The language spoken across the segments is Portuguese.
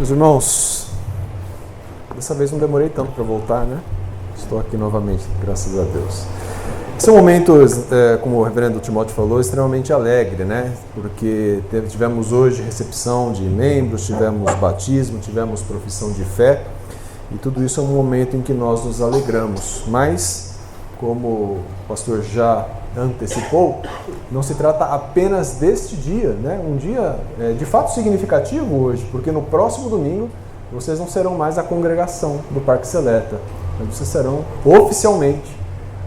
Meus irmãos, dessa vez não demorei tanto para voltar, né? Estou aqui novamente, graças a Deus. Esse é um momento, como o reverendo Timóteo falou, extremamente alegre, né? Porque tivemos hoje recepção de membros, tivemos batismo, tivemos profissão de fé, e tudo isso é um momento em que nós nos alegramos. Mas, como o pastor já antecipou, não se trata apenas deste dia, né? Um dia de fato significativo hoje, porque no próximo domingo vocês não serão mais a congregação do Parque Seleta, mas vocês serão oficialmente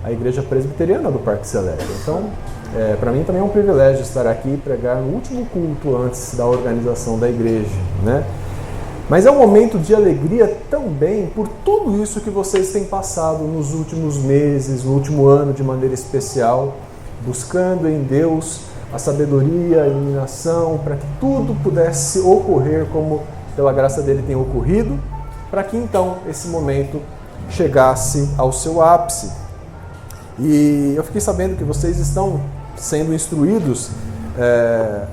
a Igreja Presbiteriana do Parque Seleta. Então, para mim também é um privilégio estar aqui e pregar no último culto antes da organização da igreja, né? Mas é um momento de alegria também por tudo isso que vocês têm passado nos últimos meses, no último ano de maneira especial, buscando em Deus a sabedoria, a iluminação, para que tudo pudesse ocorrer como pela graça dele tem ocorrido, para que então esse momento chegasse ao seu ápice. E eu fiquei sabendo que vocês estão sendo instruídos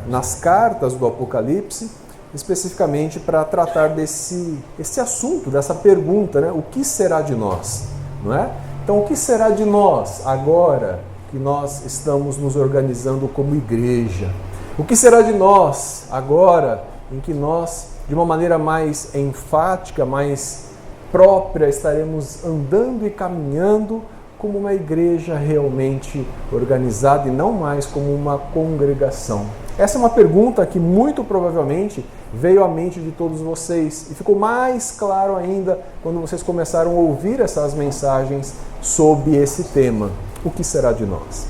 nas cartas do Apocalipse, especificamente para tratar desse assunto, dessa pergunta, né? O que será de nós? Não é? Então, o que será de nós agora que nós estamos nos organizando como igreja? O que será de nós agora em que nós, de uma maneira mais enfática, mais própria, estaremos andando e caminhando como uma igreja realmente organizada e não mais como uma congregação? Essa é uma pergunta que muito provavelmente veio à mente de todos vocês e ficou mais claro ainda quando vocês começaram a ouvir essas mensagens sobre esse tema. O que será de nós?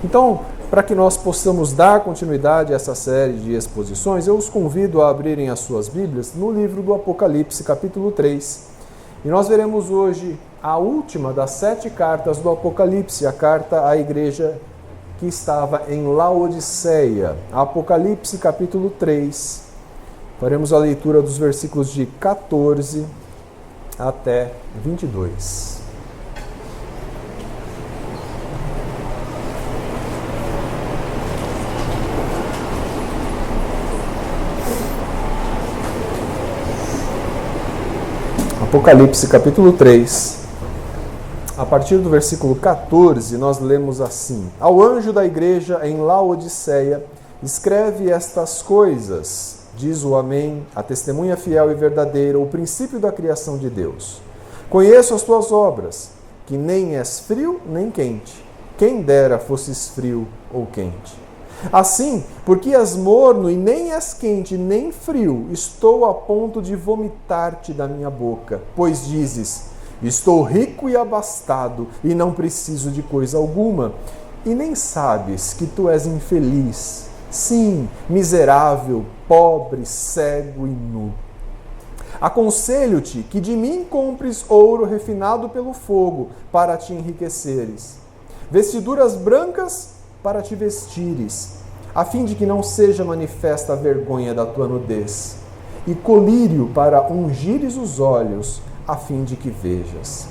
Então, para que nós possamos dar continuidade a essa série de exposições, eu os convido a abrirem as suas Bíblias no livro do Apocalipse, capítulo 3. E nós veremos hoje a última das 7 cartas do Apocalipse, a carta à igreja que estava em Laodiceia. Apocalipse, capítulo 3. Faremos a leitura dos versículos de 14 até 22. Apocalipse, capítulo 3. A partir do versículo 14, nós lemos assim: Ao anjo da igreja em Laodiceia, escreve estas coisas, diz o Amém, a testemunha fiel e verdadeira, o princípio da criação de Deus. Conheço as tuas obras, que nem és frio nem quente. Quem dera fosses frio ou quente. Assim, porque és morno e nem és quente nem frio, estou a ponto de vomitar-te da minha boca, pois dizes: estou rico e abastado e não preciso de coisa alguma, e nem sabes que tu és infeliz, sim, miserável, pobre, cego e nu. Aconselho-te que de mim compres ouro refinado pelo fogo para te enriqueceres, vestiduras brancas para te vestires, a fim de que não seja manifesta a vergonha da tua nudez, e colírio para ungires os olhos, a fim de que vejas.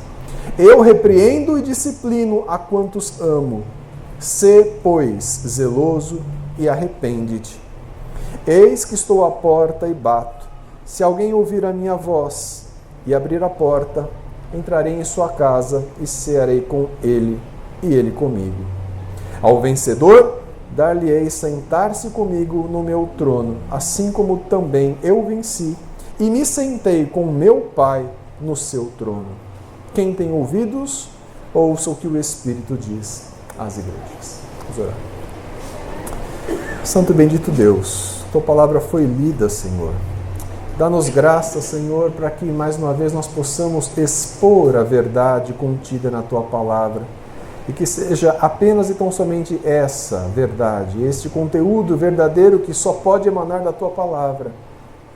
Eu repreendo e disciplino a quantos amo. Sê, pois, zeloso e arrepende-te. Eis que estou à porta e bato. Se alguém ouvir a minha voz e abrir a porta, entrarei em sua casa e cearei com ele e ele comigo. Ao vencedor, dar-lhe-ei sentar-se comigo no meu trono, assim como também eu venci e me sentei com meu Pai no seu trono. Quem tem ouvidos, ouça o que o Espírito diz às igrejas. Vamos orar. Santo e bendito Deus, tua palavra foi lida, Senhor. Dá-nos graça, Senhor, para que mais uma vez nós possamos expor a verdade contida na tua palavra. E que seja apenas e tão somente essa verdade, este conteúdo verdadeiro que só pode emanar da tua palavra,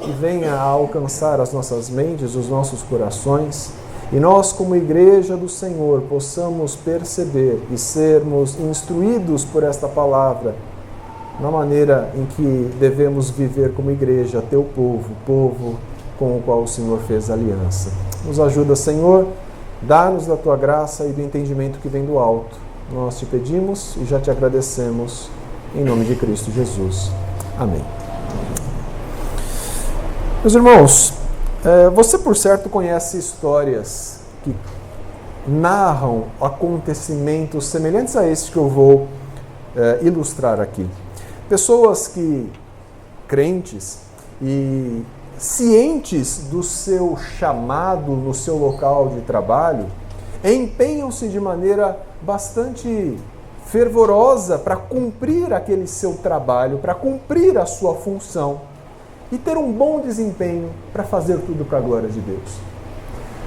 que venha a alcançar as nossas mentes, os nossos corações, e nós, como igreja do Senhor, possamos perceber e sermos instruídos por esta palavra, na maneira em que devemos viver como igreja, teu povo, povo com o qual o Senhor fez aliança. Nos ajuda, Senhor, dá-nos da tua graça e do entendimento que vem do alto. Nós te pedimos e já te agradecemos, em nome de Cristo Jesus. Amém. Meus irmãos, Você, por certo, conhece histórias que narram acontecimentos semelhantes a estes que eu vou ilustrar aqui. Pessoas crentes e cientes do seu chamado no seu local de trabalho, empenham-se de maneira bastante fervorosa para cumprir aquele seu trabalho, para cumprir a sua função e ter um bom desempenho para fazer tudo para a glória de Deus.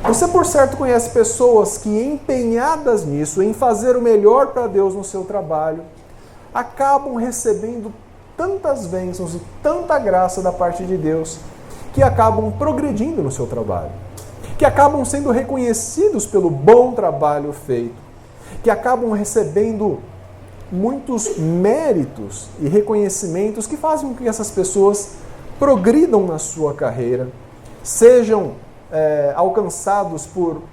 Você, por certo, conhece pessoas que, empenhadas nisso, em fazer o melhor para Deus no seu trabalho, acabam recebendo tantas bênçãos e tanta graça da parte de Deus, que acabam progredindo no seu trabalho, que acabam sendo reconhecidos pelo bom trabalho feito, que acabam recebendo muitos méritos e reconhecimentos que fazem com que essas pessoas progridam na sua carreira, sejam alcançados por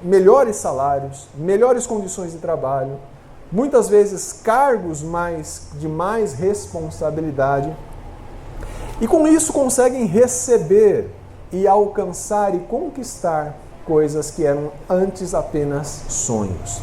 melhores salários, melhores condições de trabalho, muitas vezes cargos de mais responsabilidade, e com isso conseguem receber e alcançar e conquistar coisas que eram antes apenas sonhos.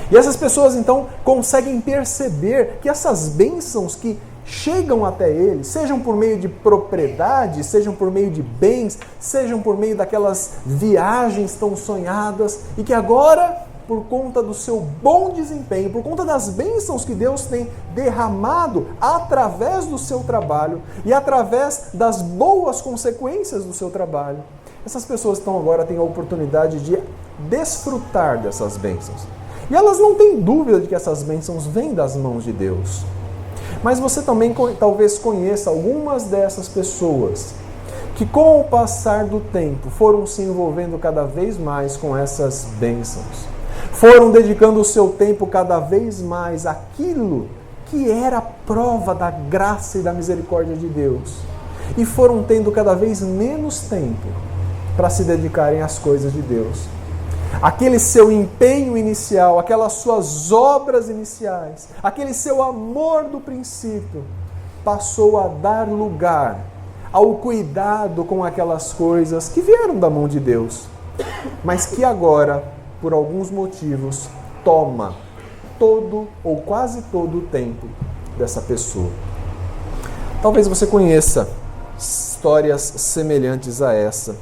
E essas pessoas então conseguem perceber que essas bênçãos que chegam até eles, sejam por meio de propriedade, sejam por meio de bens, sejam por meio daquelas viagens tão sonhadas, e que agora, por conta do seu bom desempenho, por conta das bênçãos que Deus tem derramado através do seu trabalho e através das boas consequências do seu trabalho, essas pessoas então agora têm a oportunidade de desfrutar dessas bênçãos. E elas não têm dúvida de que essas bênçãos vêm das mãos de Deus. Mas você também talvez conheça algumas dessas pessoas que, com o passar do tempo, foram se envolvendo cada vez mais com essas bênçãos. Foram dedicando o seu tempo cada vez mais àquilo que era prova da graça e da misericórdia de Deus. E foram tendo cada vez menos tempo para se dedicarem às coisas de Deus. Aquele seu empenho inicial, aquelas suas obras iniciais, aquele seu amor do princípio, passou a dar lugar ao cuidado com aquelas coisas que vieram da mão de Deus, mas que agora, por alguns motivos, toma todo ou quase todo o tempo dessa pessoa. Talvez você conheça histórias semelhantes a essa.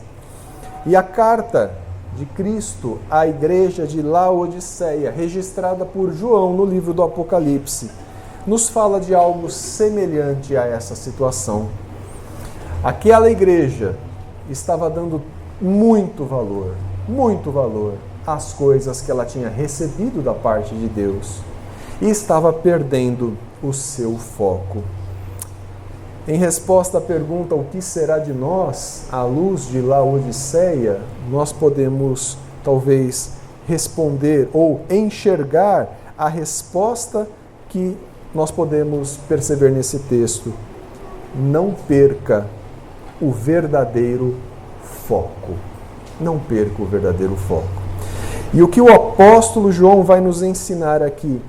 E a carta de Cristo à igreja de Laodiceia, registrada por João no livro do Apocalipse, nos fala de algo semelhante a essa situação. Aquela igreja estava dando muito valor às coisas que ela tinha recebido da parte de Deus e estava perdendo o seu foco. Em resposta à pergunta, o que será de nós, à luz de Laodiceia, nós podemos talvez responder ou enxergar a resposta que nós podemos perceber nesse texto. Não perca o verdadeiro foco. Não perca o verdadeiro foco. E o que o apóstolo João vai nos ensinar aqui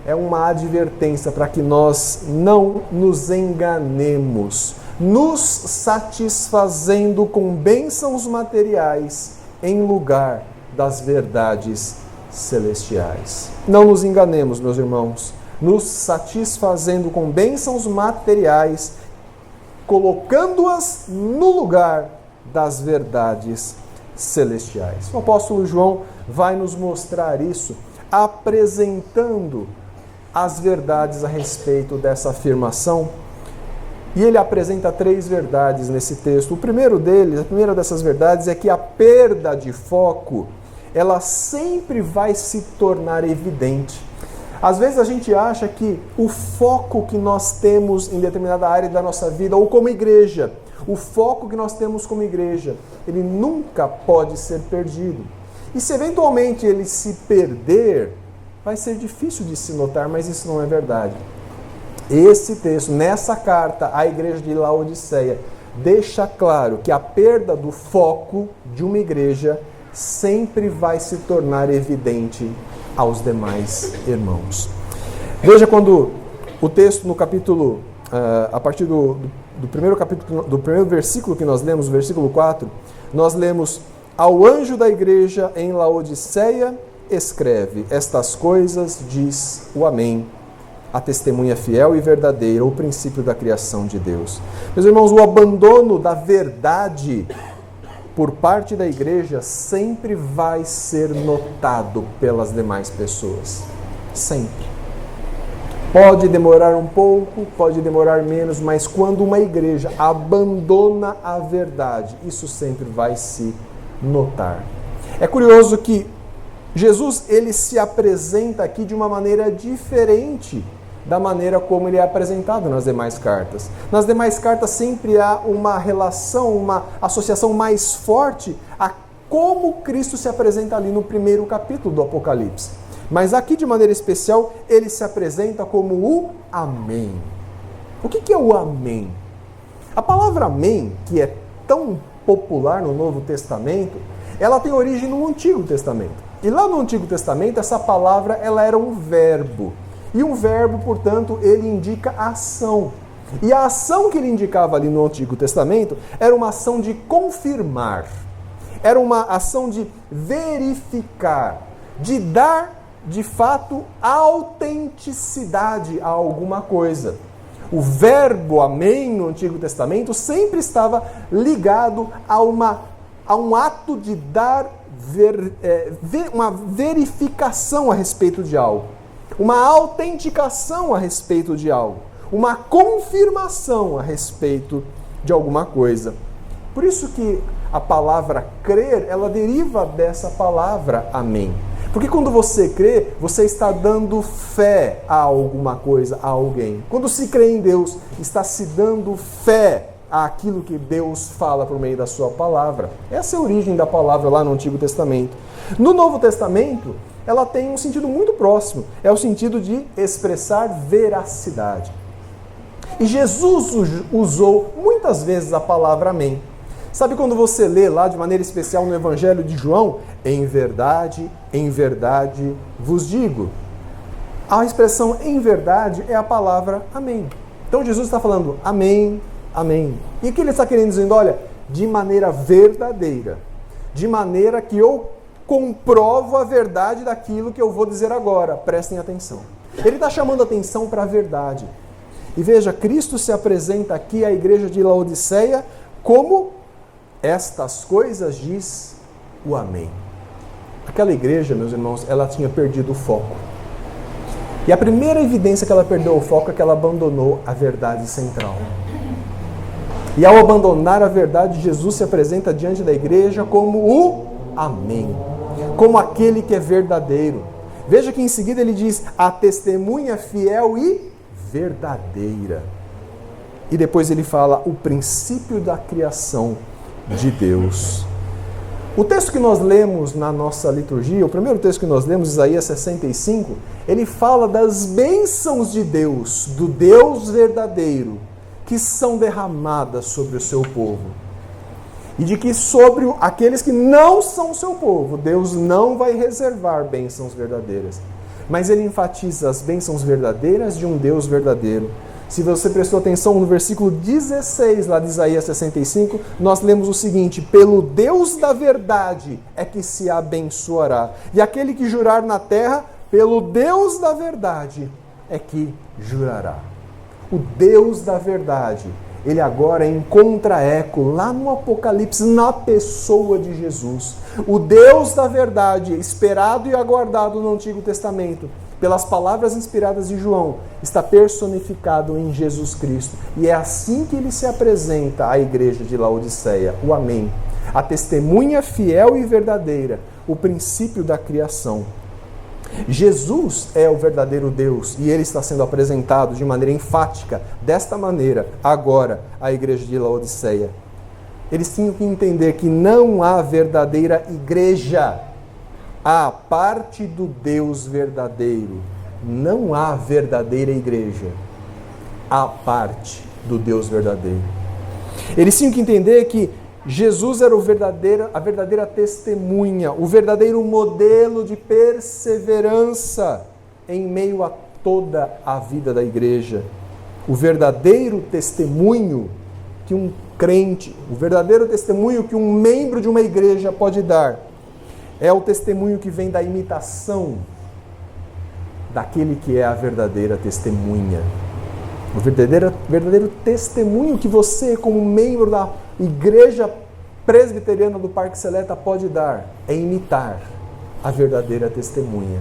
é uma advertência para que nós não nos enganemos, nos satisfazendo com bênçãos materiais em lugar das verdades celestiais. Não nos enganemos, meus irmãos, nos satisfazendo com bênçãos materiais, colocando-as no lugar das verdades celestiais. O apóstolo João vai nos mostrar isso, apresentando as verdades a respeito dessa afirmação. E ele apresenta 3 verdades nesse texto. A primeira dessas verdades é que a perda de foco, ela sempre vai se tornar evidente. Às vezes a gente acha que o foco que nós temos em determinada área da nossa vida, ou como igreja, o foco que nós temos como igreja, ele nunca pode ser perdido. E se eventualmente ele se perder, vai ser difícil de se notar, mas isso não é verdade. Esse texto, nessa carta à igreja de Laodiceia, deixa claro que a perda do foco de uma igreja sempre vai se tornar evidente aos demais irmãos. Veja quando o texto no capítulo, a partir do primeiro capítulo, do primeiro versículo que nós lemos, o versículo 4, nós lemos: ao anjo da igreja em Laodiceia escreve, estas coisas diz o Amém, a testemunha fiel e verdadeira, o princípio da criação de Deus. Meus irmãos, o abandono da verdade por parte da igreja sempre vai ser notado pelas demais pessoas. Sempre. Pode demorar um pouco, pode demorar menos, mas quando uma igreja abandona a verdade, isso sempre vai se notar. É curioso que Jesus, ele se apresenta aqui de uma maneira diferente da maneira como ele é apresentado nas demais cartas. Nas demais cartas sempre há uma relação, uma associação mais forte a como Cristo se apresenta ali no primeiro capítulo do Apocalipse. Mas aqui, de maneira especial, ele se apresenta como o Amém. O que é o Amém? A palavra Amém, que é tão popular no Novo Testamento, ela tem origem no Antigo Testamento. E lá no Antigo Testamento, essa palavra ela era um verbo. E um verbo, portanto, ele indica ação. E a ação que ele indicava ali no Antigo Testamento era uma ação de confirmar. Era uma ação de verificar, de dar, de fato, autenticidade a alguma coisa. O verbo amém no Antigo Testamento sempre estava ligado a um ato de dar uma verificação a respeito de algo, uma autenticação a respeito de algo, uma confirmação a respeito de alguma coisa. Por isso que a palavra crer, ela deriva dessa palavra amém. Porque quando você crê, você está dando fé a alguma coisa, a alguém. Quando se crê em Deus, está se dando fé àquilo que Deus fala por meio da sua palavra. Essa é a origem da palavra lá no Antigo Testamento. No Novo Testamento, ela tem um sentido muito próximo. É o sentido de expressar veracidade. E Jesus usou muitas vezes a palavra amém. Sabe quando você lê lá de maneira especial no Evangelho de João, em verdade vos digo. A expressão em verdade é a palavra amém. Então Jesus está falando amém, amém. E o que ele está querendo dizendo? Olha, de maneira verdadeira, de maneira que eu comprovo a verdade daquilo que eu vou dizer agora. Prestem atenção. Ele está chamando atenção para a verdade. E veja, Cristo se apresenta aqui à igreja de Laodiceia como estas coisas diz o Amém. Aquela igreja, meus irmãos, ela tinha perdido o foco. E a primeira evidência que ela perdeu o foco é que ela abandonou a verdade central. E ao abandonar a verdade, Jesus se apresenta diante da igreja como o Amém, como aquele que é verdadeiro. Veja que em seguida ele diz, a testemunha fiel e verdadeira. E depois ele fala o princípio da criação de Deus. O texto que nós lemos na nossa liturgia, o primeiro texto que nós lemos, Isaías 65, ele fala das bênçãos de Deus, do Deus verdadeiro, que são derramadas sobre o seu povo. E de que sobre aqueles que não são o seu povo, Deus não vai reservar bênçãos verdadeiras. Mas ele enfatiza as bênçãos verdadeiras de um Deus verdadeiro. Se você prestou atenção no versículo 16 lá de Isaías 65, nós lemos o seguinte, pelo Deus da verdade é que se abençoará. E aquele que jurar na terra, pelo Deus da verdade é que jurará. O Deus da verdade, ele agora encontra eco lá no Apocalipse, na pessoa de Jesus. O Deus da verdade, esperado e aguardado no Antigo Testamento, pelas palavras inspiradas de João, está personificado em Jesus Cristo. E é assim que ele se apresenta à igreja de Laodiceia, o Amém. A testemunha fiel e verdadeira, o princípio da criação. Jesus é o verdadeiro Deus e ele está sendo apresentado de maneira enfática, desta maneira, agora, à igreja de Laodiceia. Eles tinham que entender que não há verdadeira igreja. A parte do Deus verdadeiro, não há verdadeira igreja. A parte do Deus verdadeiro. Eles tinham que entender que Jesus era a verdadeira testemunha, o verdadeiro modelo de perseverança em meio a toda a vida da igreja. O verdadeiro testemunho que um crente, o verdadeiro testemunho que um membro de uma igreja pode dar, é o testemunho que vem da imitação daquele que é a verdadeira testemunha. O verdadeiro testemunho que você, como membro da igreja presbiteriana do Parque Seleta, pode dar é imitar a verdadeira testemunha,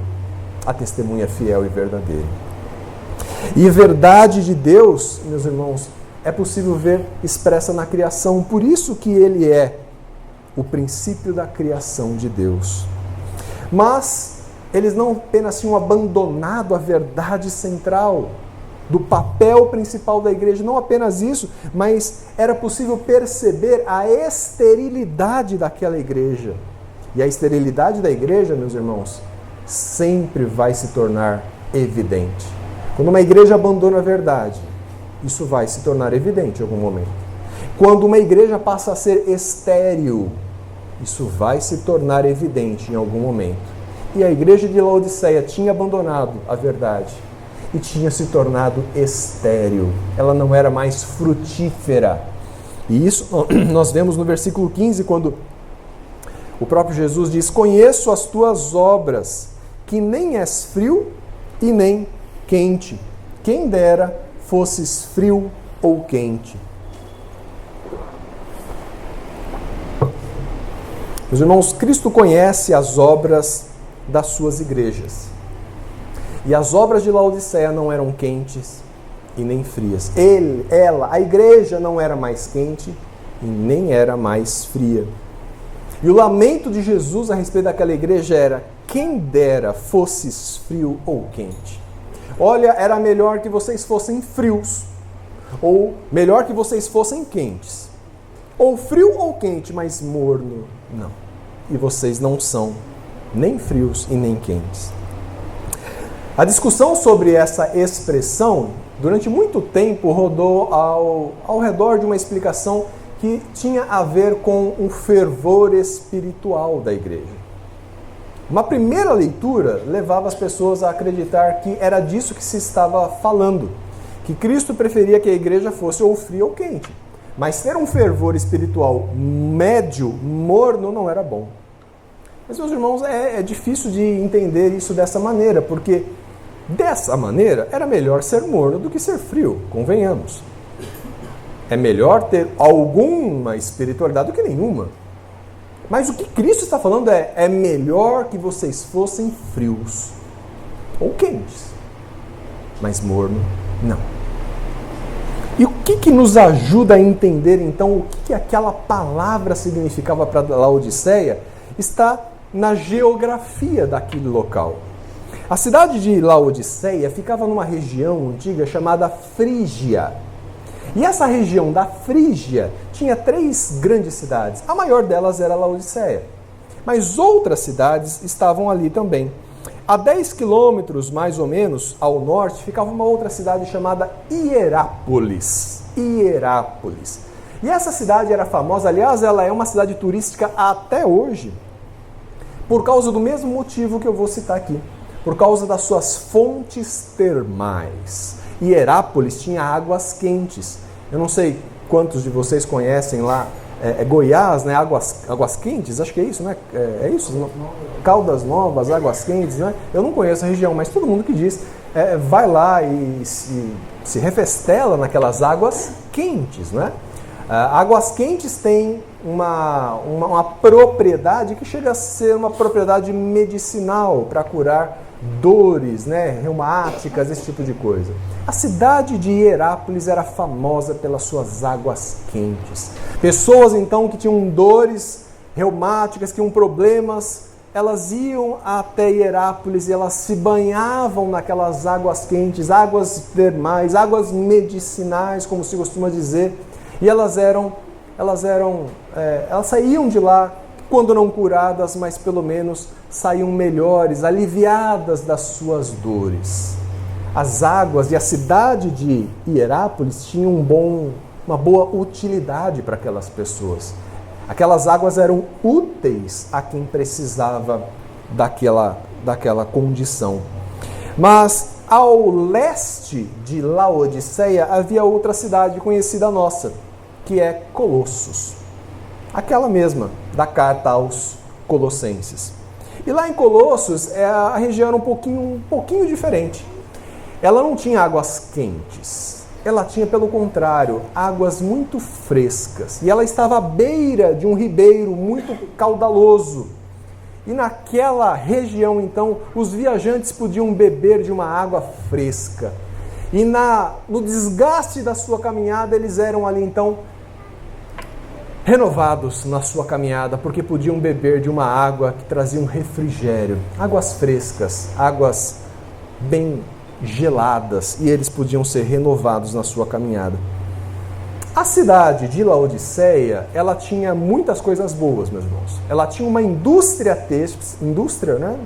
a testemunha fiel e verdadeira. E a verdade de Deus, meus irmãos, é possível ver expressa na criação. Por isso que ele é o princípio da criação de Deus. Mas eles não apenas tinham abandonado a verdade central do papel principal da igreja, não apenas isso, mas era possível perceber a esterilidade daquela igreja. E a esterilidade da igreja, meus irmãos, sempre vai se tornar evidente. Quando uma igreja abandona a verdade, isso vai se tornar evidente em algum momento. Quando uma igreja passa a ser estéril, isso vai se tornar evidente em algum momento. E a igreja de Laodiceia tinha abandonado a verdade e tinha se tornado estéril. Ela não era mais frutífera. E isso nós vemos no versículo 15, quando o próprio Jesus diz: conheço as tuas obras, que nem és frio e nem quente. Quem dera fosses frio ou quente. Meus irmãos, Cristo conhece as obras das suas igrejas. E as obras de Laodiceia não eram quentes e nem frias. A igreja não era mais quente e nem era mais fria. E o lamento de Jesus a respeito daquela igreja era: quem dera fosses frio ou quente. Olha, era melhor que vocês fossem frios, ou melhor que vocês fossem quentes. Ou frio ou quente, mas morno, não. E vocês não são nem frios e nem quentes. A discussão sobre essa expressão, durante muito tempo, rodou ao redor de uma explicação que tinha a ver com o fervor espiritual da igreja. Uma primeira leitura levava as pessoas a acreditar que era disso que se estava falando, que Cristo preferia que a igreja fosse ou fria ou quente. Mas ter um fervor espiritual médio, morno, não era bom. Mas, meus irmãos, é difícil de entender isso dessa maneira, porque dessa maneira era melhor ser morno do que ser frio, convenhamos. É melhor ter alguma espiritualidade do que nenhuma. Mas o que Cristo está falando é melhor que vocês fossem frios ou quentes, mas morno não. E o que nos ajuda a entender, então, o que aquela palavra significava para Laodiceia está na geografia daquele local. A cidade de Laodiceia ficava numa região antiga chamada Frígia. E essa região da Frígia tinha 3 grandes cidades. A maior delas era Laodiceia. Mas outras cidades estavam ali também. A 10 quilômetros, mais ou menos, ao norte, ficava uma outra cidade chamada Hierápolis. Hierápolis. E essa cidade era famosa, aliás, ela é uma cidade turística até hoje, por causa do mesmo motivo que eu vou citar aqui. Por causa das suas fontes termais. Hierápolis tinha águas quentes. Eu não sei quantos de vocês conhecem lá, Goiás, né? Águas quentes, acho que é isso, né? É isso? Caldas Novas, águas quentes, né? Eu não conheço a região, mas todo mundo que diz, vai lá e se refestela naquelas águas quentes, né? Águas quentes têm uma propriedade que chega a ser uma propriedade medicinal para curar dores, né, reumáticas, esse tipo de coisa. A cidade de Hierápolis era famosa pelas suas águas quentes. Pessoas, então, que tinham dores reumáticas, que tinham problemas, elas iam até Hierápolis e elas se banhavam naquelas águas quentes, águas termais, águas medicinais, como se costuma dizer, e elas saíam de lá, quando não curadas, mas pelo menos saíam melhores, aliviadas das suas dores. As águas e a cidade de Hierápolis tinham uma boa utilidade para aquelas pessoas. Aquelas águas eram úteis a quem precisava daquela condição. Mas ao leste de Laodiceia havia outra cidade conhecida nossa, que é Colossos. Aquela mesma da carta aos Colossenses. E lá em Colossos, a região era um pouquinho diferente. Ela não tinha águas quentes. Ela tinha, pelo contrário, águas muito frescas. E ela estava à beira de um ribeiro muito caudaloso. E naquela região, então, os viajantes podiam beber de uma água fresca. E no desgaste da sua caminhada, eles eram ali, então, renovados na sua caminhada, porque podiam beber de uma água que trazia um refrigério. Águas frescas, águas bem geladas, e eles podiam ser renovados na sua caminhada. A cidade de Laodiceia, ela tinha muitas coisas boas, meus irmãos. Ela tinha uma indústria têxtil, né?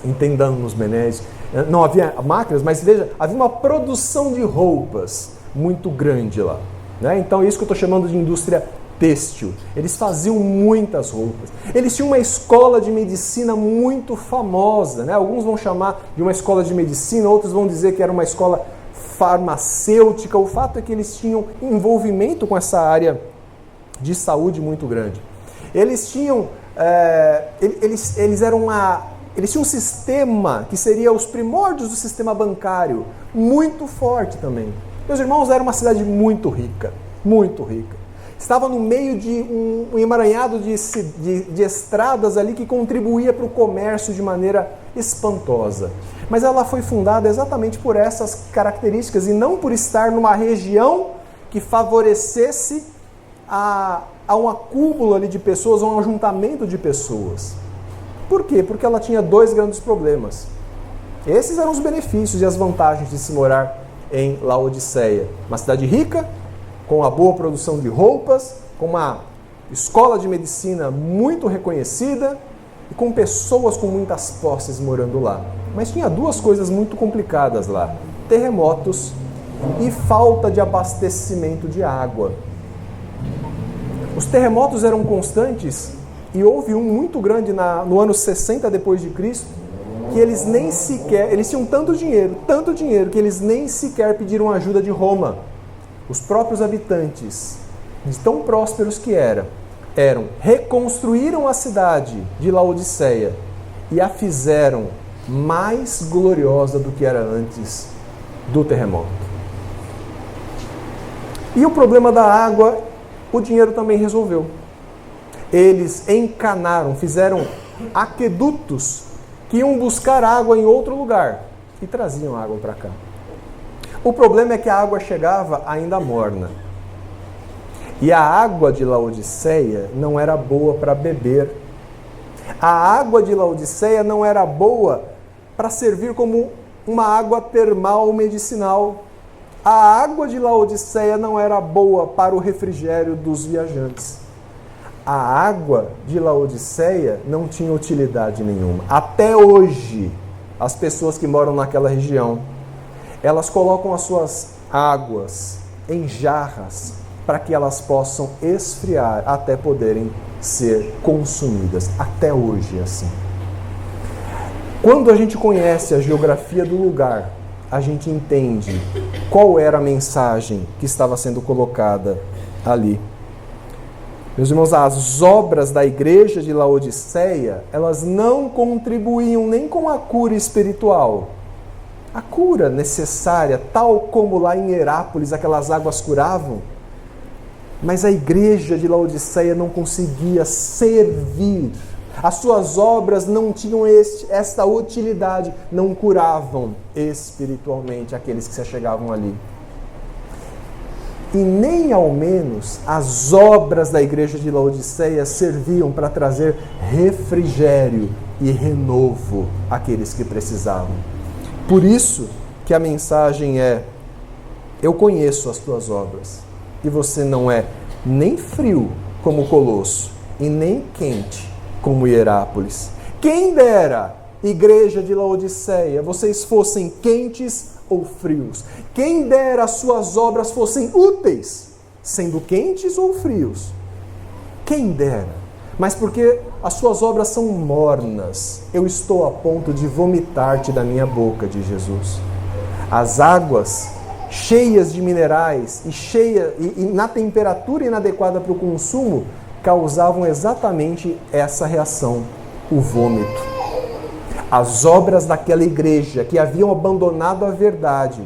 Entendamos, Menéis, não havia máquinas, mas veja, havia uma produção de roupas muito grande lá, né? Então, isso que eu estou chamando de indústria têxtil. Eles faziam muitas roupas. Eles tinham uma escola de medicina muito famosa, né? Alguns vão chamar de uma escola de medicina, outros vão dizer que era uma escola farmacêutica. O fato é que eles tinham envolvimento com essa área de saúde muito grande. Eles tinham eles tinham um sistema que seria os primórdios do sistema bancário, muito forte também. Meus irmãos, era uma cidade muito rica, muito rica. Estava no meio de um emaranhado de estradas ali que contribuía para o comércio de maneira espantosa. Mas ela foi fundada exatamente por essas características e não por estar numa região que favorecesse a um acúmulo ali de pessoas, a um ajuntamento de pessoas. Por quê? Porque ela tinha dois grandes problemas. Esses eram os benefícios e as vantagens de se morar em Laodiceia. Uma cidade rica, com a boa produção de roupas, com uma escola de medicina muito reconhecida e com pessoas com muitas posses morando lá. Mas tinha duas coisas muito complicadas lá: terremotos e falta de abastecimento de água. Os terremotos eram constantes e houve um muito grande no ano 60 depois de Cristo, que eles tinham tanto dinheiro que eles nem sequer pediram ajuda de Roma. Os próprios habitantes, de tão prósperos que reconstruíram a cidade de Laodiceia e a fizeram mais gloriosa do que era antes do terremoto. E o problema da água, o dinheiro também resolveu. Eles encanaram, fizeram aquedutos que iam buscar água em outro lugar e traziam água para cá. O problema é que a água chegava ainda morna. E a água de Laodiceia não era boa para beber. A água de Laodiceia não era boa para servir como uma água termal medicinal. A água de Laodiceia não era boa para o refrigério dos viajantes. A água de Laodiceia não tinha utilidade nenhuma. Até hoje, as pessoas que moram naquela região, elas colocam as suas águas em jarras para que elas possam esfriar até poderem ser consumidas. Até hoje é assim. Quando a gente conhece a geografia do lugar, a gente entende qual era a mensagem que estava sendo colocada ali. Meus irmãos, as obras da igreja de Laodiceia, elas não contribuíam nem com a cura espiritual. A cura necessária, tal como lá em Herápolis aquelas águas curavam, mas a igreja de Laodiceia não conseguia servir. As suas obras não tinham esta utilidade, não curavam espiritualmente aqueles que se achegavam ali. E nem ao menos as obras da igreja de Laodiceia serviam para trazer refrigério e renovo àqueles que precisavam. Por isso que a mensagem é: eu conheço as tuas obras, e você não é nem frio como Colosso, e nem quente como Hierápolis. Quem dera, igreja de Laodiceia, vocês fossem quentes ou frios. Quem dera as suas obras fossem úteis, sendo quentes ou frios. Quem dera. Mas porque as suas obras são mornas, eu estou a ponto de vomitar-te da minha boca, diz Jesus. As águas cheias de minerais e na temperatura inadequada para o consumo, causavam exatamente essa reação, o vômito. As obras daquela igreja que haviam abandonado a verdade,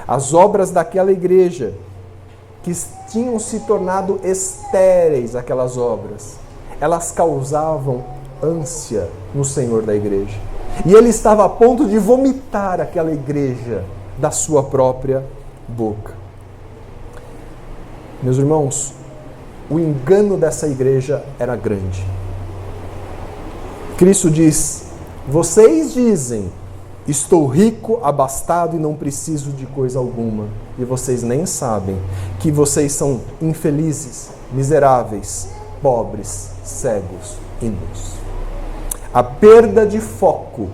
as obras daquela igreja que tinham se tornado estéreis, aquelas obras, elas causavam ânsia no Senhor da igreja. E ele estava a ponto de vomitar aquela igreja da sua própria boca. Meus irmãos, o engano dessa igreja era grande. Cristo diz: vocês dizem, estou rico, abastado e não preciso de coisa alguma. E vocês nem sabem que vocês são infelizes, miseráveis, pobres, cegos e nus. A perda de foco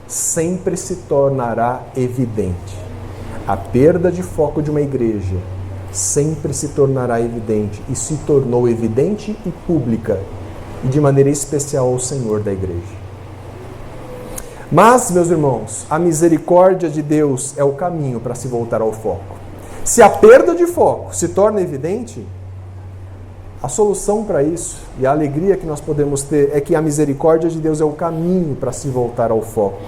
sempre se tornará evidente. A perda de foco de uma igreja sempre se tornará evidente e se tornou evidente e pública, e de maneira especial ao Senhor da igreja. Mas, meus irmãos, a misericórdia de Deus é o caminho para se voltar ao foco. Se a perda de foco se torna evidente, a solução para isso e a alegria que nós podemos ter é que a misericórdia de Deus é o caminho para se voltar ao foco.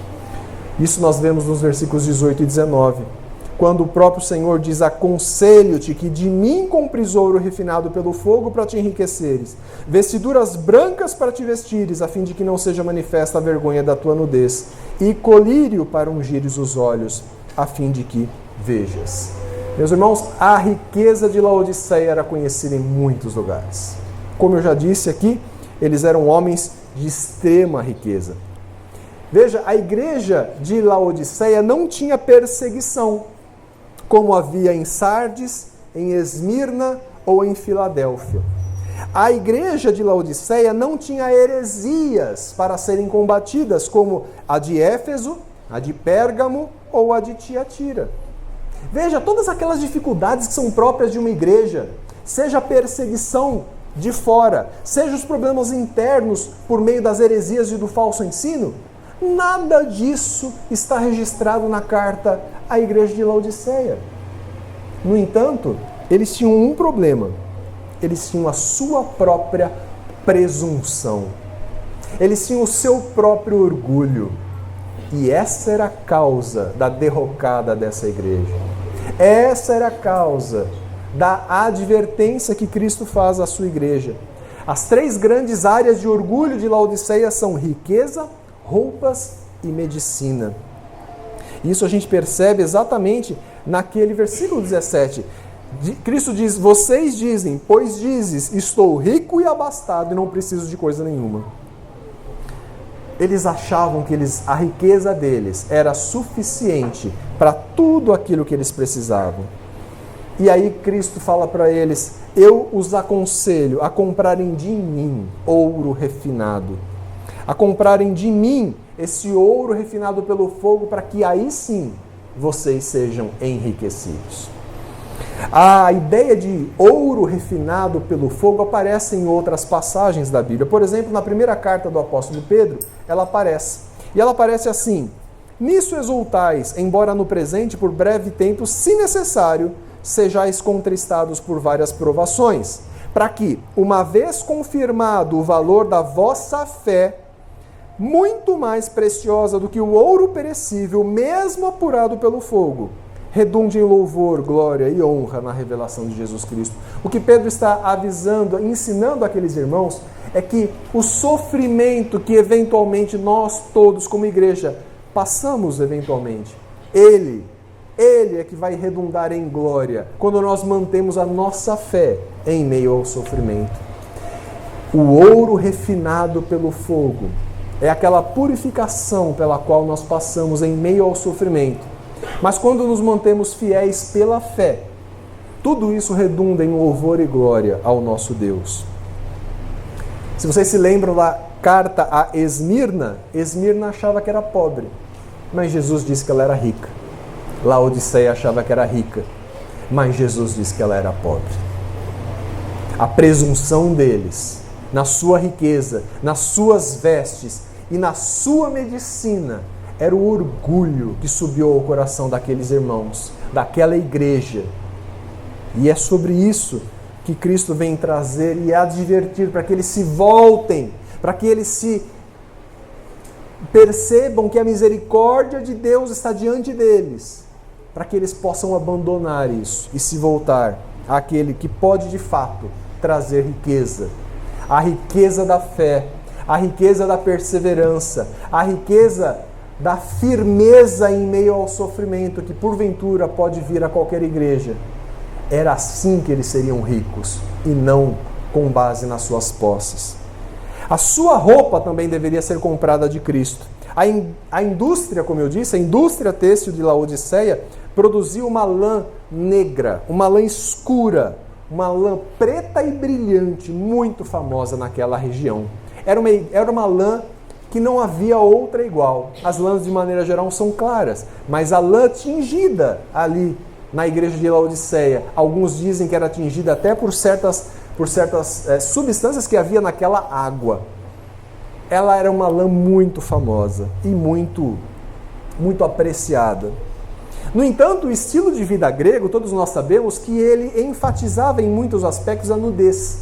Isso nós vemos nos versículos 18 e 19, quando o próprio Senhor diz: aconselho-te que de mim compres ouro refinado pelo fogo para te enriqueceres, vestiduras brancas para te vestires, a fim de que não seja manifesta a vergonha da tua nudez, e colírio para ungires os olhos, a fim de que vejas. Meus irmãos, a riqueza de Laodiceia era conhecida em muitos lugares. Como eu já disse aqui, eles eram homens de extrema riqueza. Veja, a igreja de Laodiceia não tinha perseguição, como havia em Sardes, em Esmirna ou em Filadélfia. A igreja de Laodiceia não tinha heresias para serem combatidas, como a de Éfeso, a de Pérgamo ou a de Tiatira. Veja, todas aquelas dificuldades que são próprias de uma igreja, seja a perseguição de fora, seja os problemas internos por meio das heresias e do falso ensino, nada disso está registrado na carta à igreja de Laodiceia. No entanto, eles tinham um problema. Eles tinham a sua própria presunção. Eles tinham o seu próprio orgulho. E essa era a causa da derrocada dessa igreja. Essa era a causa da advertência que Cristo faz à sua igreja. As três grandes áreas de orgulho de Laodiceia são riqueza, roupas e medicina. Isso a gente percebe exatamente naquele versículo 17. Cristo diz: vocês dizem, pois dizes, estou rico e abastado e não preciso de coisa nenhuma. Eles achavam que a riqueza deles era suficiente para tudo aquilo que eles precisavam. E aí Cristo fala para eles: eu os aconselho a comprarem de mim ouro refinado, a comprarem de mim esse ouro refinado pelo fogo, para que aí sim vocês sejam enriquecidos. A ideia de ouro refinado pelo fogo aparece em outras passagens da Bíblia. Por exemplo, na primeira carta do apóstolo Pedro, ela aparece. E ela aparece assim: nisso exultais, embora no presente, por breve tempo, se necessário, sejais contristados por várias provações, para que, uma vez confirmado o valor da vossa fé, muito mais preciosa do que o ouro perecível, mesmo apurado pelo fogo, redunde em louvor, glória e honra na revelação de Jesus Cristo. O que Pedro está avisando, ensinando aqueles irmãos, é que o sofrimento que eventualmente nós todos como igreja passamos eventualmente, Ele é que vai redundar em glória quando nós mantemos a nossa fé em meio ao sofrimento. O ouro refinado pelo fogo é aquela purificação pela qual nós passamos em meio ao sofrimento. Mas quando nos mantemos fiéis pela fé, tudo isso redunda em louvor e glória ao nosso Deus. Se vocês se lembram da carta a Esmirna, Esmirna achava que era pobre, mas Jesus disse que ela era rica. Laodiceia achava que era rica, mas Jesus disse que ela era pobre. A presunção deles, na sua riqueza, nas suas vestes e na sua medicina, era o orgulho que subiu ao coração daqueles irmãos, daquela igreja. E é sobre isso que Cristo vem trazer e advertir, para que eles se voltem, para que eles se percebam que a misericórdia de Deus está diante deles, para que eles possam abandonar isso e se voltar àquele que pode de fato trazer riqueza, a riqueza da fé, a riqueza da perseverança, a riqueza da firmeza em meio ao sofrimento que porventura pode vir a qualquer igreja. Era assim que eles seriam ricos e não com base nas suas posses. A sua roupa também deveria ser comprada de Cristo. A indústria, como eu disse, a indústria têxtil de Laodiceia produziu uma lã negra, uma lã escura, uma lã preta e brilhante, muito famosa naquela região. Era uma lã que não havia outra igual. As lãs, de maneira geral, são claras, mas a lã tingida ali na igreja de Laodiceia, alguns dizem que era tingida até por certas substâncias que havia naquela água. Ela era uma lã muito famosa e muito apreciada. No entanto, o estilo de vida grego, todos nós sabemos que ele enfatizava em muitos aspectos a nudez.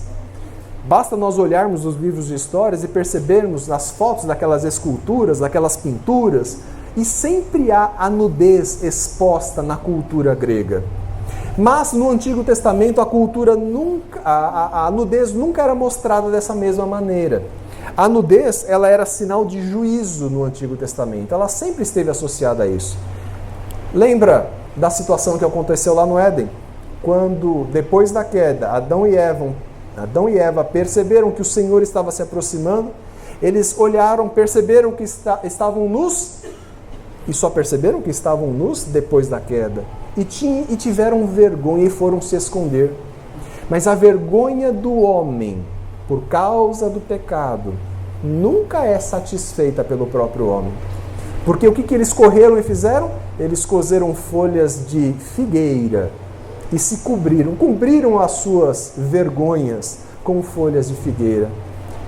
Basta nós olharmos os livros de histórias e percebermos as fotos daquelas esculturas, daquelas pinturas, e sempre há a nudez exposta na cultura grega. Mas no Antigo Testamento a nudez nunca era mostrada dessa mesma maneira. A nudez, ela era sinal de juízo no Antigo Testamento. Ela sempre esteve associada a isso. Lembra da situação que aconteceu lá no Éden? Quando, depois da queda, Adão e Eva perceberam que o Senhor estava se aproximando, eles olharam, perceberam que estavam nus, e só perceberam que estavam nus depois da queda. E tiveram vergonha e foram se esconder. Mas a vergonha do homem, por causa do pecado, nunca é satisfeita pelo próprio homem. Porque o que eles correram e fizeram? Eles cozeram folhas de figueira e se cobriram as suas vergonhas com folhas de figueira.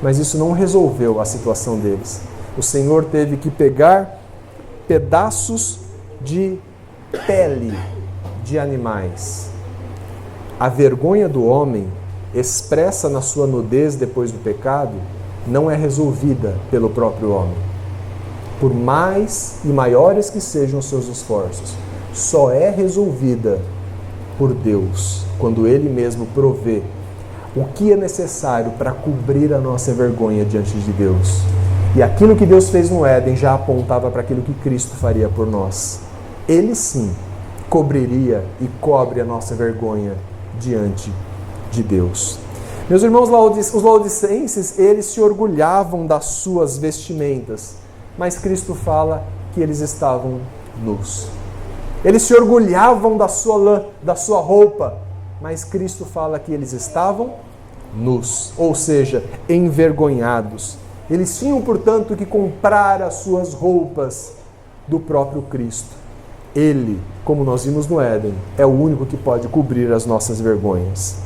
Mas isso não resolveu a situação deles. O Senhor teve que pegar pedaços de pele de animais. A vergonha do homem, expressa na sua nudez depois do pecado, não é resolvida pelo próprio homem. Por mais e maiores que sejam os seus esforços, só é resolvida por Deus, quando Ele mesmo provê o que é necessário para cobrir a nossa vergonha diante de Deus. E aquilo que Deus fez no Éden já apontava para aquilo que Cristo faria por nós. Ele sim cobriria e cobre a nossa vergonha diante de Deus. Meus irmãos, os laodicenses, eles se orgulhavam das suas vestimentas, mas Cristo fala que eles estavam nus. Eles se orgulhavam da sua lã, da sua roupa, mas Cristo fala que eles estavam nus, ou seja, envergonhados. Eles tinham, portanto, que comprar as suas roupas do próprio Cristo. Ele, como nós vimos no Éden, é o único que pode cobrir as nossas vergonhas.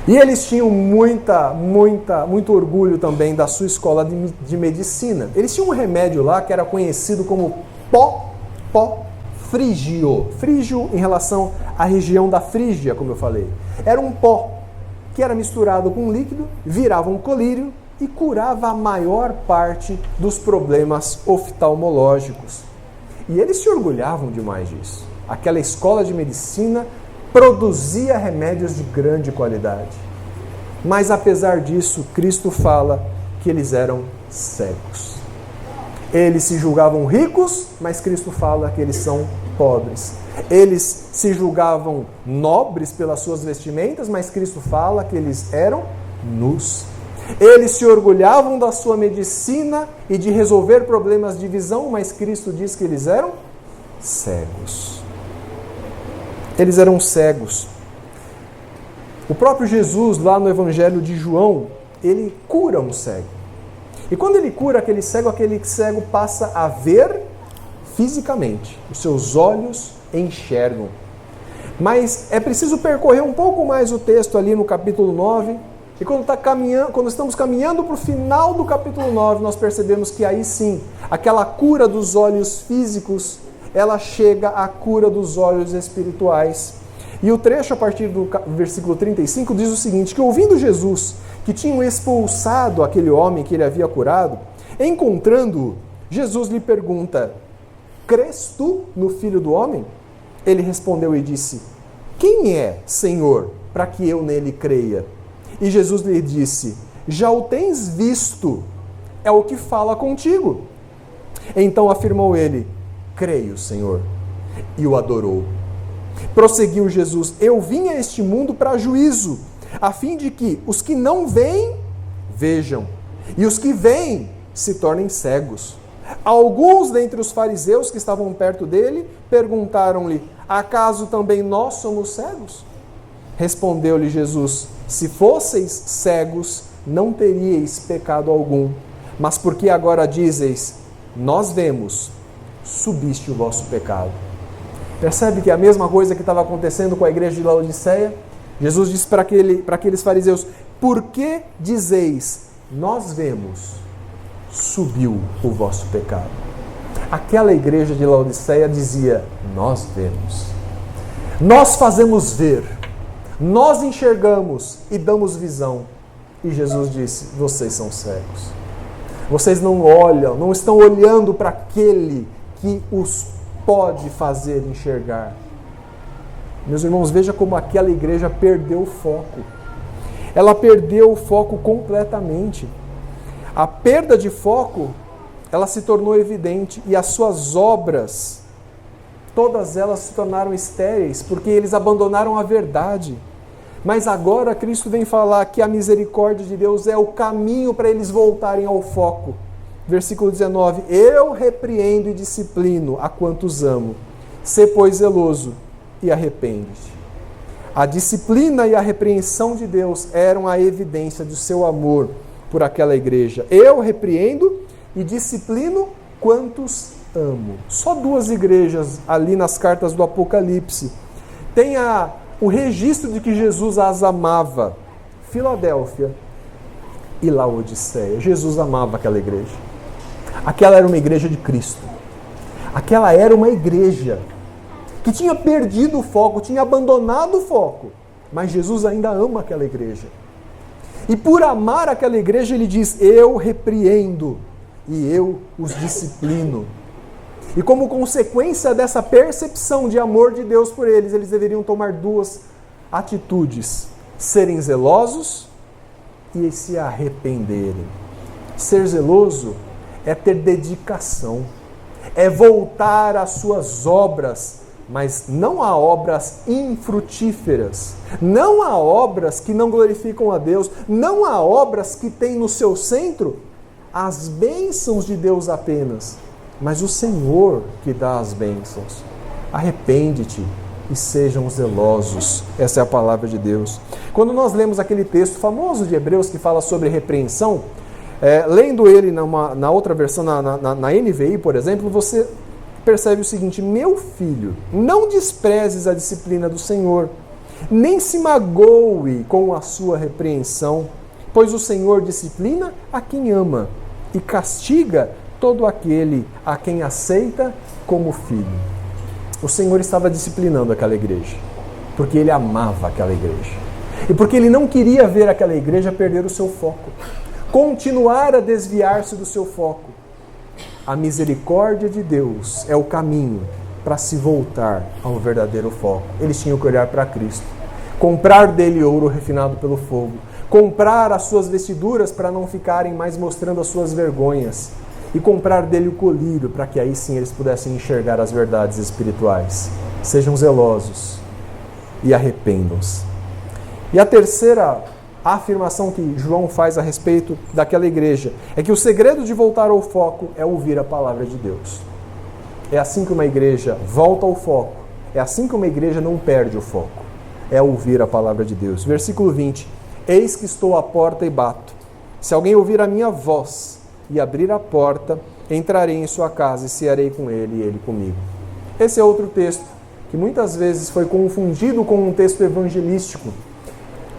E eles tinham muito orgulho também da sua escola de medicina. Eles tinham um remédio lá que era conhecido como pó frígio. Frígio em relação à região da Frígia, como eu falei. Era um pó que era misturado com um líquido, virava um colírio e curava a maior parte dos problemas oftalmológicos. E eles se orgulhavam demais disso. Aquela escola de medicina produzia remédios de grande qualidade. Mas apesar disso, Cristo fala que eles eram cegos. Eles se julgavam ricos, mas Cristo fala que eles são pobres. Eles se julgavam nobres pelas suas vestimentas, mas Cristo fala que eles eram nus. Eles se orgulhavam da sua medicina e de resolver problemas de visão, mas Cristo diz que eles eram cegos. Eles eram cegos. O próprio Jesus, lá no Evangelho de João, ele cura um cego. E quando ele cura aquele cego passa a ver fisicamente. Os seus olhos enxergam. Mas é preciso percorrer um pouco mais o texto ali no capítulo 9. E quando estamos caminhando para o final do capítulo 9, nós percebemos que aí sim, aquela cura dos olhos físicos ela chega à cura dos olhos espirituais. E o trecho a partir do versículo 35 diz o seguinte, que ouvindo Jesus, que tinham expulsado aquele homem que ele havia curado, encontrando-o, Jesus lhe pergunta, crês tu no Filho do Homem? Ele respondeu e disse, quem é, Senhor, para que eu nele creia? E Jesus lhe disse, já o tens visto, é o que fala contigo. Então afirmou ele, creio, Senhor, e o adorou. Prosseguiu Jesus, eu vim a este mundo para juízo, a fim de que os que não veem, vejam, e os que veem se tornem cegos. Alguns dentre os fariseus que estavam perto dele perguntaram-lhe, acaso também nós somos cegos? Respondeu-lhe Jesus, se fosseis cegos, não teríeis pecado algum, mas porque agora dizeis, nós vemos, subiste o vosso pecado. Percebe que é a mesma coisa que estava acontecendo com a igreja de Laodiceia? Jesus disse para aqueles fariseus, por que dizeis, nós vemos, subiu o vosso pecado? Aquela igreja de Laodiceia dizia, nós vemos, nós fazemos ver, nós enxergamos e damos visão. E Jesus disse, vocês são cegos. Vocês não olham, não estão olhando para aquele que os pode fazer enxergar. Meus irmãos, veja como aquela igreja perdeu o foco. Ela perdeu o foco completamente. A perda de foco, ela se tornou evidente e as suas obras, todas elas se tornaram estéreis, porque eles abandonaram a verdade. Mas agora Cristo vem falar que a misericórdia de Deus é o caminho para eles voltarem ao foco. Versículo 19, eu repreendo e disciplino a quantos amo. Sê, pois, zeloso e arrepende-te. A disciplina e a repreensão de Deus eram a evidência do seu amor por aquela igreja. Eu repreendo e disciplino quantos amo. Só duas igrejas ali nas cartas do Apocalipse tem o registro de que Jesus as amava. Filadélfia e Laodiceia. Jesus amava aquela igreja. Aquela era uma igreja de Cristo. Aquela era uma igreja que tinha perdido o foco, tinha abandonado o foco. Mas Jesus ainda ama aquela igreja. E por amar aquela igreja, ele diz, eu repreendo e eu os disciplino. E como consequência dessa percepção de amor de Deus por eles deveriam tomar duas atitudes. Serem zelosos e se arrependerem. Ser zeloso é ter dedicação, é voltar às suas obras, mas não a obras infrutíferas, não a obras que não glorificam a Deus, não a obras que têm no seu centro as bênçãos de Deus apenas, mas o Senhor que dá as bênçãos. Arrepende-te e sejam zelosos. Essa é a palavra de Deus. Quando nós lemos aquele texto famoso de Hebreus que fala sobre repreensão, lendo ele na outra versão, na NVI, por exemplo, você percebe o seguinte, meu filho, não desprezes a disciplina do Senhor, nem se magoe com a sua repreensão, pois o Senhor disciplina a quem ama e castiga todo aquele a quem aceita como filho. O Senhor estava disciplinando aquela igreja, porque Ele amava aquela igreja. E porque Ele não queria ver aquela igreja perder o seu foco, continuar a desviar-se do seu foco. A misericórdia de Deus é o caminho para se voltar ao verdadeiro foco. Eles tinham que olhar para Cristo, comprar dele ouro refinado pelo fogo, comprar as suas vestiduras para não ficarem mais mostrando as suas vergonhas, e comprar dele o colírio, para que aí sim eles pudessem enxergar as verdades espirituais. Sejam zelosos e arrependam-se. E a terceira afirmação que João faz a respeito daquela igreja é que o segredo de voltar ao foco é ouvir a palavra de Deus. É assim que uma igreja volta ao foco, é assim que uma igreja não perde o foco, é ouvir a palavra de Deus. Versículo 20, eis que estou à porta e bato. Se alguém ouvir a minha voz e abrir a porta, entrarei em sua casa e cearei com ele e ele comigo. Esse é outro texto que muitas vezes foi confundido com um texto evangelístico.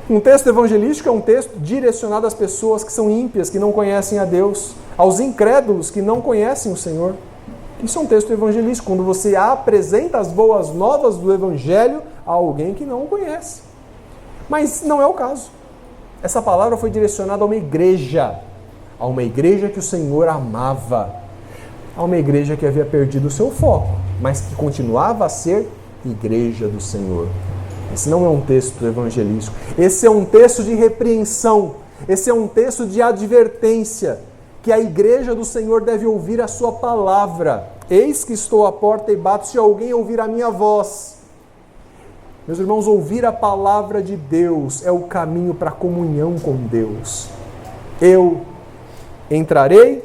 Um texto evangelístico é um texto direcionado às pessoas que são ímpias, que não conhecem a Deus, aos incrédulos que não conhecem o Senhor. Isso é um texto evangelístico, quando você apresenta as boas novas do Evangelho a alguém que não o conhece. Mas não é o caso. Essa palavra foi direcionada a uma igreja que o Senhor amava, a uma igreja que havia perdido o seu foco, mas que continuava a ser igreja do Senhor. Esse não é um texto evangelístico, esse é um texto de repreensão, esse é um texto de advertência, que a igreja do Senhor deve ouvir a sua palavra. Eis que estou à porta e bato, se alguém ouvir a minha voz. Meus irmãos, ouvir a palavra de Deus é o caminho para a comunhão com Deus. Eu entrarei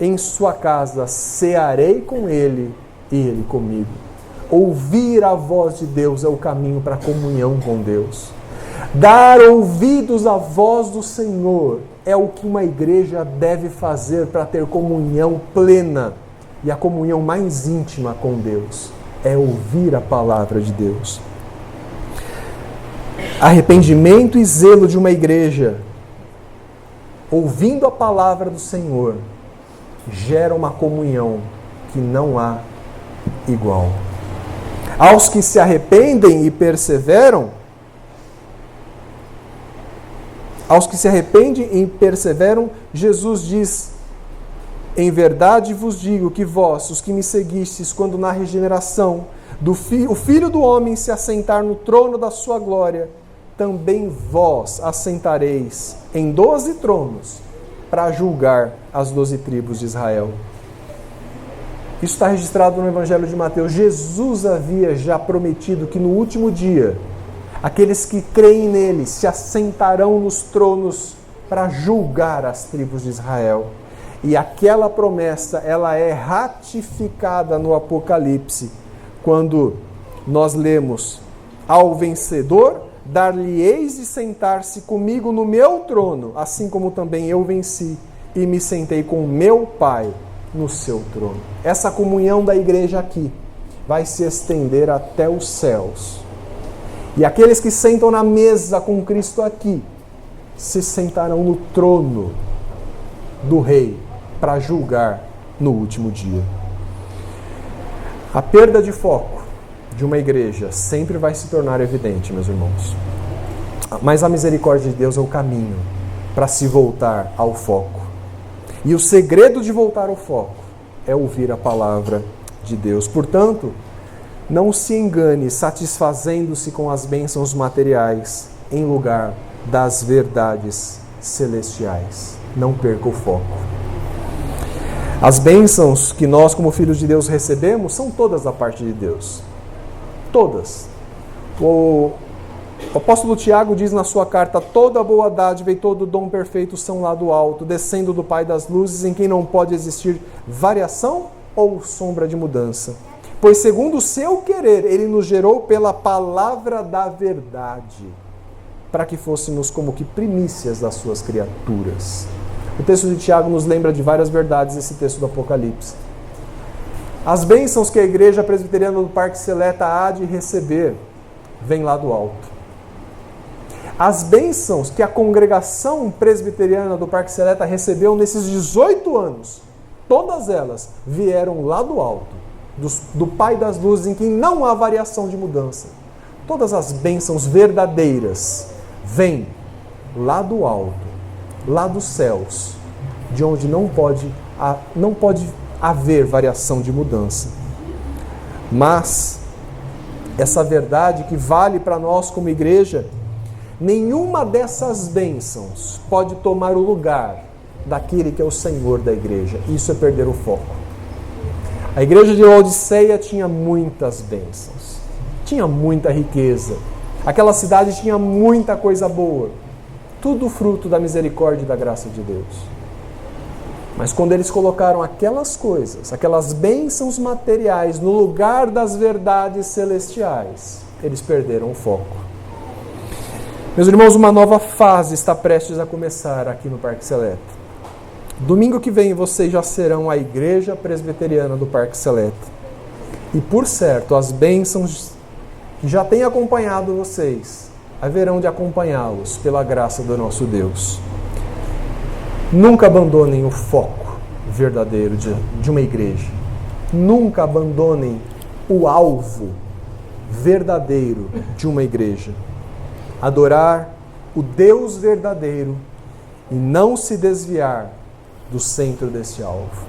em sua casa, cearei com ele e ele comigo. Ouvir a voz de Deus é o caminho para a comunhão com Deus. Dar ouvidos à voz do Senhor é o que uma igreja deve fazer para ter comunhão plena. E a comunhão mais íntima com Deus é ouvir a palavra de Deus. Arrependimento e zelo de uma igreja, ouvindo a palavra do Senhor, gera uma comunhão que não há igual. Aos que se arrependem e perseveram, Jesus diz: em verdade vos digo que vós, os que me seguistes, quando na regeneração o Filho do Homem se assentar no trono da sua glória, também vós assentareis em 12 tronos para julgar as 12 tribos de Israel. Isso está registrado no Evangelho de Mateus. Jesus havia já prometido que no último dia, aqueles que creem nele se assentarão nos tronos para julgar as tribos de Israel. E aquela promessa, ela é ratificada no Apocalipse, quando nós lemos: ao vencedor dar-lhe-eis de sentar-se comigo no meu trono, assim como também eu venci e me sentei com o meu Pai no seu trono. Essa comunhão da igreja aqui vai se estender até os céus. E aqueles que sentam na mesa com Cristo aqui se sentarão no trono do Rei para julgar no último dia. A perda de foco de uma igreja sempre vai se tornar evidente, meus irmãos. Mas a misericórdia de Deus é o caminho para se voltar ao foco. E o segredo de voltar ao foco é ouvir a palavra de Deus. Portanto, não se engane satisfazendo-se com as bênçãos materiais em lugar das verdades celestiais. Não perca o foco. As bênçãos que nós, como filhos de Deus, recebemos são todas da parte de Deus. Todas. O apóstolo Tiago diz na sua carta: toda boa dádiva e todo dom perfeito são lá do alto, descendo do Pai das luzes, em quem não pode existir variação ou sombra de mudança. Pois segundo o seu querer, ele nos gerou pela palavra da verdade, para que fôssemos como que primícias das suas criaturas. O texto de Tiago nos lembra de várias verdades, esse texto do Apocalipse. As bênçãos que a igreja presbiteriana do Parque Seleta há de receber, vêm lá do alto. As bênçãos que a congregação presbiteriana do Parque Seleta recebeu nesses 18 anos, todas elas vieram lá do alto, do Pai das luzes, em quem não há variação de mudança. Todas as bênçãos verdadeiras vêm lá do alto, lá dos céus, de onde não pode haver variação de mudança. Mas essa verdade que vale para nós como igreja, nenhuma dessas bênçãos pode tomar o lugar daquele que é o Senhor da igreja. Isso é perder o foco. A igreja de Laodiceia tinha muitas bênçãos, tinha muita riqueza. Aquela cidade tinha muita coisa boa. Tudo fruto da misericórdia e da graça de Deus. Mas quando eles colocaram aquelas coisas, aquelas bênçãos materiais, no lugar das verdades celestiais, eles perderam o foco. Meus irmãos, uma nova fase está prestes a começar aqui no Parque Seleta. Domingo que vem vocês já serão a igreja presbiteriana do Parque Seleta. E por certo, as bênçãos que já têm acompanhado vocês, haverão de acompanhá-los pela graça do nosso Deus. Nunca abandonem o foco verdadeiro de uma igreja. Nunca abandonem o alvo verdadeiro de uma igreja. Adorar o Deus verdadeiro e não se desviar do centro desse alvo.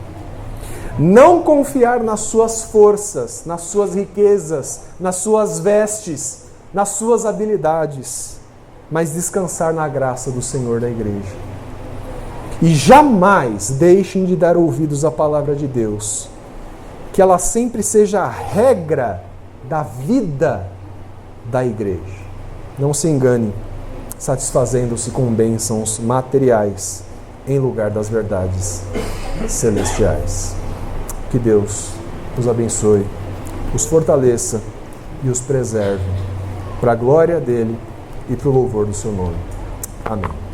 Não confiar nas suas forças, nas suas riquezas, nas suas vestes, nas suas habilidades, mas descansar na graça do Senhor da igreja. E jamais deixem de dar ouvidos à palavra de Deus, que ela sempre seja a regra da vida da igreja. Não se engane, satisfazendo-se com bênçãos materiais em lugar das verdades celestiais. Que Deus os abençoe, os fortaleça e os preserve, para a glória dele e para o louvor do seu nome. Amém.